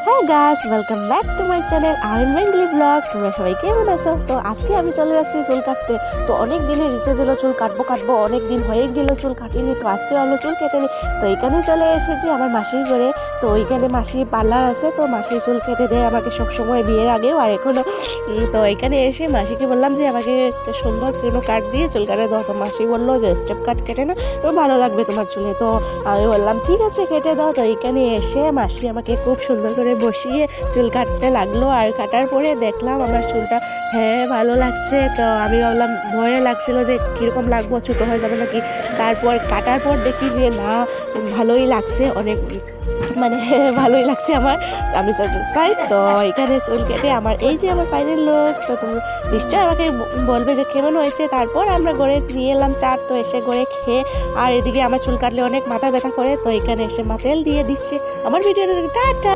হ্যাঁ guys, welcome back to my channel আর an Bengali vlog. তোমরা সবাই কেমন আছো? তো আজকে আমি চলে যাচ্ছি চুল কাটতে। তো অনেক দিনের ইচ্ছে ছিল চুল কাটবো, অনেক দিন হয়ে গেল চুল কাটিনি। তো আজকে হলো চুল কেটে নি। তো এখানে চলে এসেছি আমার মাসির ঘরে। তো ওইখানে মাসি পার্লার আছে, তো মাসি চুল কেটে দেয় আমাকে সবসময়, বিয়ের আগেও আর এখনো। তো এখানে এসে মাসিকে বললাম যে আমাকে একটা সুন্দর কোনো কাট দিয়ে চুল কাটে দাও। তো মাসি বললো যে স্টেপ কাট কেটে না, তো ভালো লাগবে তোমার চুলে। তো আমি বললাম ঠিক আছে কেটে দাও। তো এখানে এসে মাসি আমাকে খুব সুন্দর করে বসিয়ে চুল কাটতে লাগলো। আর কাটার পরে দেখলাম আমার চুলটা হ্যাঁ ভালো লাগছে। তো আমি ভাবলাম, ভয়ে লাগছিল যে কীরকম লাগবো, ছোটো হয়ে যাবে নাকি। তারপর কাটার পর দেখি যে না, ভালোই লাগছে অনেক, মানে ভালোই লাগছে আমার, আমি স্যাটিসফাইড। তো এখানে চুল কেটে আমার এই যে আমার ফাইনাল লুক। তো তুমি নিশ্চয়ই আমাকে বলবে যে কেমন হয়েছে। তারপর আমরা ঘরে নিয়ে এলাম চাট। তো এসে ঘরে খেয়ে, আর এদিকে আমার চুল কাটলে অনেক মাথা ব্যথা করে, তো এখানে এসে মা তেল দিয়ে দিচ্ছে। আমার ভিডিওটা টাটা।